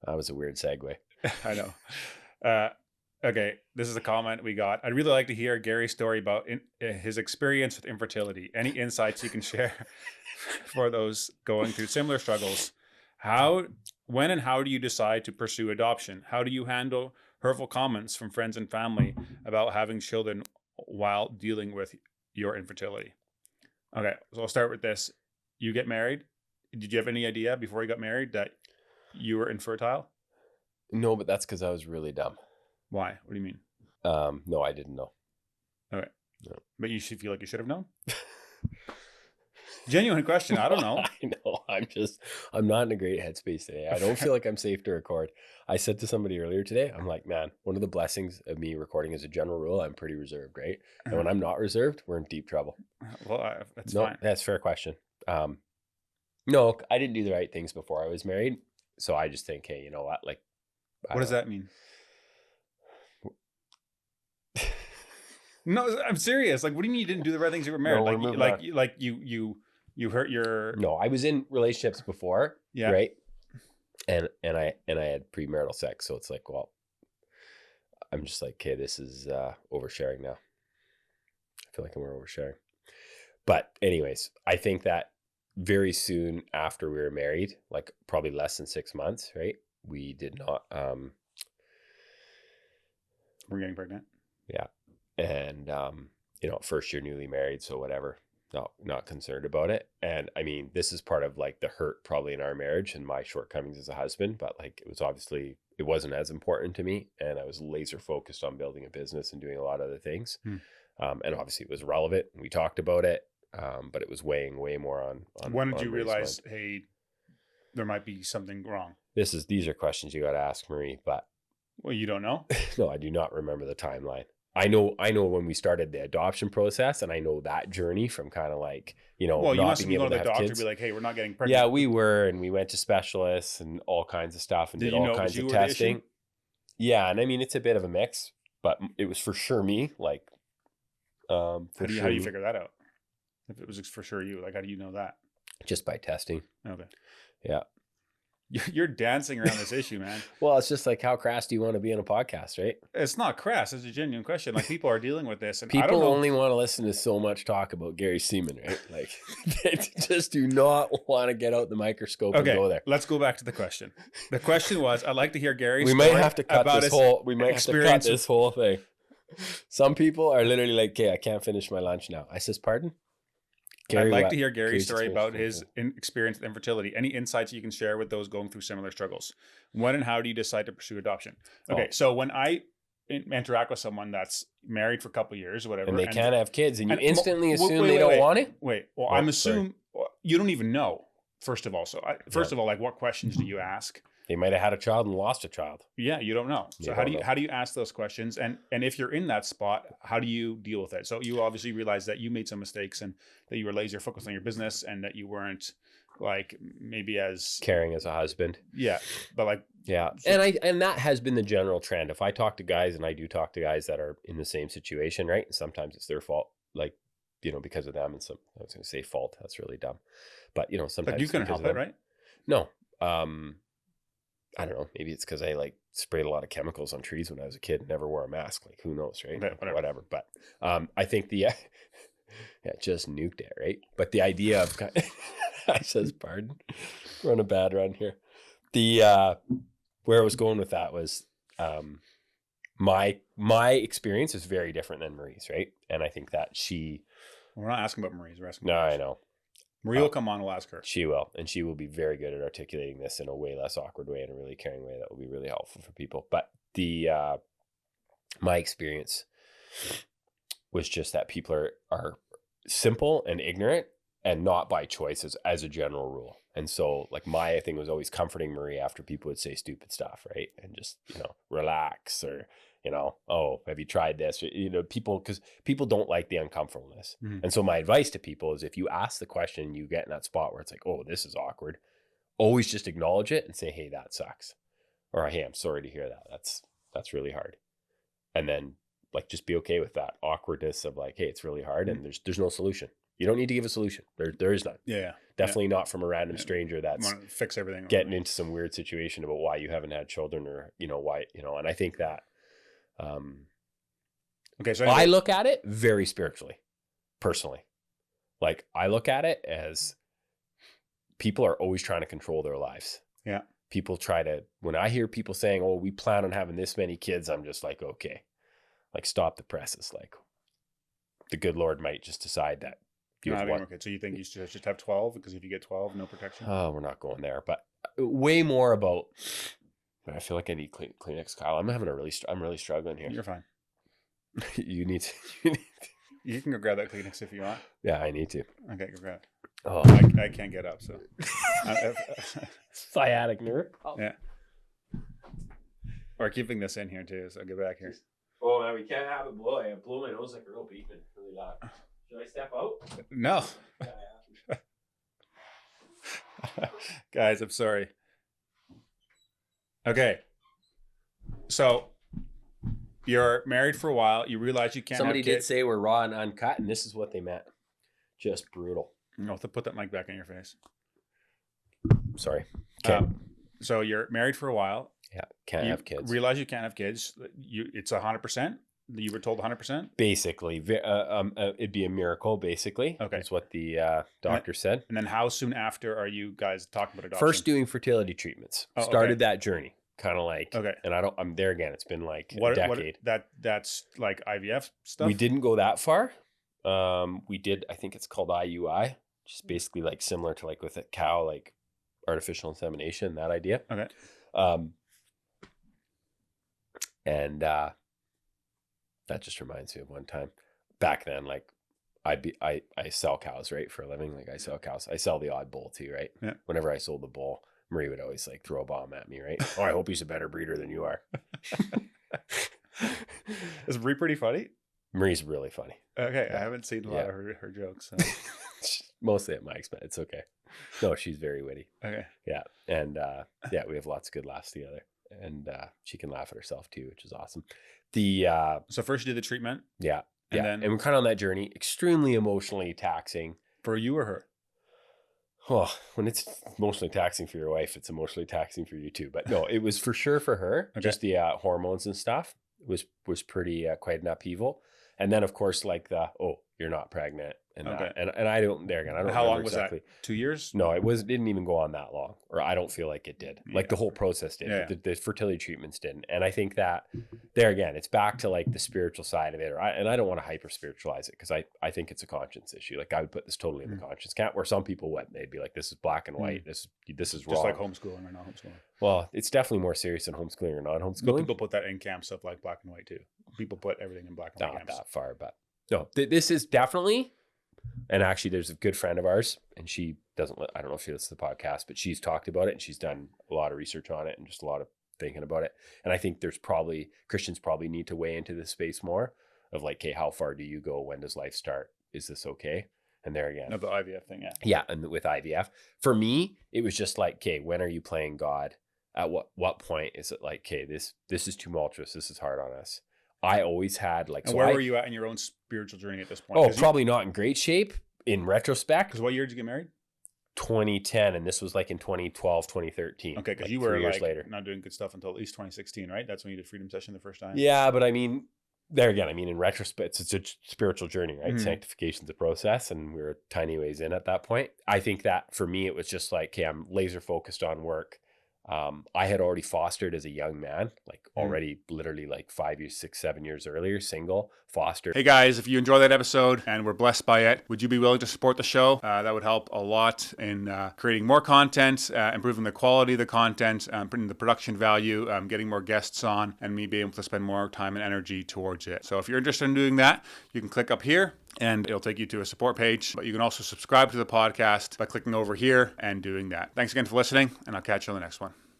That was a weird segue. I know. Okay, this is a comment we got. I'd really like to hear Gary's story about his experience with infertility. Any insights you can share for those going through similar struggles? When and how do you decide to pursue adoption? How do you handle hurtful comments from friends and family about having children while dealing with your infertility? Okay, so I'll start with this. You get married. Did you have any idea before you got married that you were infertile? No, but that's because I was really dumb. Why? What do you mean? No, I didn't know. Okay. No. But you should feel like you should have known? Genuine question. I don't know. I know. I'm not in a great headspace today. I don't feel like I'm safe to record. I said to somebody earlier today, I'm like, man, one of the blessings of me recording as a general rule, I'm pretty reserved, right? And when I'm not reserved, we're in deep trouble. Well, that's No, fine. that's a fair question. No, I didn't do the right things before I was married. So I just think, hey, you know what? Like, What does that mean? No, I'm serious. Like, what do you mean you didn't do the right things? You were married. No, like you hurt your. No, I was in relationships before, Yeah. right? And I had premarital sex, so it's like, well, I'm just like, okay, this is oversharing now. I feel like I'm oversharing. But anyways, I think that very soon after we were married, like probably less than 6 months, right? We did not. We're getting pregnant. Yeah, and first year newly married, so whatever. Not concerned about it. And I mean, this is part of like the hurt probably in our marriage and my shortcomings as a husband, but like it wasn't as important to me, and I was laser focused on building a business and doing a lot of other things. And obviously it was relevant and we talked about it, but it was weighing way more on when did on you Marie's realize, mind. hey, there might be something wrong? These are questions you got to ask Marie, but Well, you don't know. no, I do not remember the timeline. I know when we started the adoption process, and I know that journey from kind of like, Well, you not must have being been able going to to the have doctor, kids. be like, hey, we're not getting pregnant. Yeah, we were, and we went to specialists and all kinds of stuff and Did did you all know it was kinds you of were the issue? testing. Yeah, and I mean, it's a bit of a mix, but it was for sure me. Like, How do you figure that out? If it was for sure you, like, how do you know that? just by testing. Okay. Yeah. You're dancing around this issue, man. Well, it's just like, how crass do you want to be in a podcast, right? It's not crass. It's a genuine question. Like, people are dealing with this, and I don't People know. only want to listen to so much talk about Gary Seaman, right? Like, they just do not want to get out the microscope and go there. Let's go back to the question. The question was, I'd like to hear Gary's We story might have to cut about this his whole. We might have to cut experience this whole thing. Some people are literally like, "Okay, I can't finish my lunch now." I says, "Pardon." I'd like to hear Gary's Gary's story about experience. his experience with infertility. Any insights you can share with those going through similar struggles? When and how do you decide to pursue adoption? Okay, so when I interact with someone that's married for a couple of years or whatever, and they can't have kids, and you instantly assume wait, they don't want it. Wait, well, I'm assuming you don't even know. First of all, first of all, like, what questions do you ask? They might have had a child and lost a child. Yeah, you don't know. So how do you ask those questions? And if you're in that spot, how do you deal with it? So you obviously realize that you made some mistakes and that you were laser focused on your business and that you weren't like maybe as caring as a husband. Yeah, but like and that has been the general trend. If I talk to guys, and I do talk to guys that are in the same situation, right? And sometimes it's their fault, like, because of them. And some, I was going to say fault. That's really dumb. But sometimes like you couldn't help it, right? No. I don't know. Maybe it's because I like sprayed a lot of chemicals on trees when I was a kid and never wore a mask. Like, who knows, right? Whatever. But I think just nuked it, right? But the idea of I says, pardon, we're on a bad run here. The where I was going with that was my experience is very different than Marie's, right? And I think that we're not asking about Marie's. We're asking about Marie's. I know. Marie will come on. We'll ask her. She will, and she will be very good at articulating this in a way less awkward way, in a really caring way that will be really helpful for people. But my experience was just that people are simple and ignorant, and not by choice as a general rule. And so, like, my thing was always comforting Marie after people would say stupid stuff, right? And just relax, or oh, have you tried this? Because people don't like the uncomfortableness. Mm-hmm. And so my advice to people is, if you ask the question, you get in that spot where it's like, oh, this is awkward, always just acknowledge it and say, hey, that sucks. Or, hey, I'm sorry to hear that. That's really hard. And then, like, just be okay with that awkwardness of like, hey, it's really hard, mm-hmm. and there's no solution. You don't need to give a solution. There is none. Yeah. Definitely not from a random stranger I that's want to fix everything. getting into some weird situation about why you haven't had children, or why, and I think that Okay, so I look at it very spiritually, personally. Like, I look at it as people are always trying to control their lives. Yeah. People when I hear people saying, oh, we plan on having this many kids, I'm just like, okay, like, stop the presses. Like, the good Lord might just decide that you have one. So you think you should just have 12, because if you get 12, no protection? Oh, we're not going there, but way more about, I feel like I need Kleenex, Kyle. I'm really struggling here. You're fine. You need to. You can go grab that Kleenex if you want. Yeah, I need to. Okay, go grab it. Oh, I can't get up, so. Sciatic nerve. Oh. Yeah. We're keeping this in here too, so get back here. Oh man, we can't have it blow. I blow my nose like a real beatman, really loud. Should I step out? No. Guys, I'm sorry. Okay. So you're married for a while. You realize you can't. Somebody have did kids. say we're raw and uncut, and this is what they meant. Just brutal. I'll have to put that mic back in your face. Sorry. Okay. So you're married for a while. Yeah, can't have kids. Realize you can't have kids. It's 100%. You were told 100%. Basically, it'd be a miracle. Basically, okay, that's what the doctor said. And then, how soon after are you guys talking about adoption? First, doing fertility treatments. Started that journey, kind of like. Okay. And I'm there again. It's been like a decade. That's like IVF stuff. We didn't go that far. We did. I think it's called IUI, just basically like similar to like with a cow, like artificial insemination. That idea. Okay. And that just reminds me of one time back then, like I sell cows, right, for a living. Like, I sell cows. I sell the odd bull too, right? Yeah. Whenever I sold the bull, Marie would always like throw a bomb at me, right? Oh, I hope he's a better breeder than you are. Is Marie pretty funny? Marie's really funny. Okay, yeah. I haven't seen a lot of her jokes. So. Mostly at my expense. It's okay. No, she's very witty. Okay. Yeah. And we have lots of good laughs together. And she can laugh at herself too, which is awesome. So first you did the treatment. Yeah. And we're kind of on that journey. Extremely emotionally taxing. For you or her? Well, when it's emotionally taxing for your wife, it's emotionally taxing for you too. But no, it was for sure for her. Okay. Just the hormones and stuff was pretty quite an upheaval. And then, of course, like you're not pregnant. And okay. And I don't, there again, I don't How long exactly. Was that? 2 years? No, didn't even go on that long, or I don't feel like it did. Yeah. Like the whole process did, but the fertility treatments didn't. And I think that there again, it's back to like the spiritual side of it. And I don't want to hyper spiritualize it, because I think it's a conscience issue. Like, I would put this totally in the conscience camp, where some people they'd be like, this is black and white. This is wrong. Just like homeschooling or not homeschooling. Well, it's definitely more serious than homeschooling or not homeschooling. But people put that in camp stuff like black and white too. People put everything in black and white. Not that far, but no, this is definitely. And actually, there's a good friend of ours, and she doesn't, I don't know if she listens to the podcast, but she's talked about it, and she's done a lot of research on it and just a lot of thinking about it. And I think Christians probably need to weigh into this space more of like, okay, how far do you go? When does life start? Is this okay? And there again. No, the IVF thing, yeah. Yeah, and with IVF. For me, it was just like, okay, when are you playing God? At what point is it like, okay, this is tumultuous. This is hard on us. I always had like. And where were you at in your own spiritual journey at this point? Probably not in great shape in retrospect. Because what year did you get married? 2010, and this was like in 2012, 2013. Okay, because like you were 3 years like later. Not doing good stuff until at least 2016, right? That's when you did Freedom Session the first time. Yeah, but I mean, there again, in retrospect, it's a spiritual journey, right? Mm-hmm. Sanctification's a process, and we were tiny ways in at that point. I think that for me, it was just like, okay, I'm laser focused on work. I had already fostered as a young man, like already literally like 5 years, 6, 7 years earlier, single, fostered. Hey guys, if you enjoyed that episode and were blessed by it, would you be willing to support the show? That would help a lot in creating more content, improving the quality of the content, putting the production value, getting more guests on, and me being able to spend more time and energy towards it. So if you're interested in doing that, you can click up here and it'll take you to a support page. But you can also subscribe to the podcast by clicking over here and doing that. Thanks again for listening, and I'll catch you on the next one.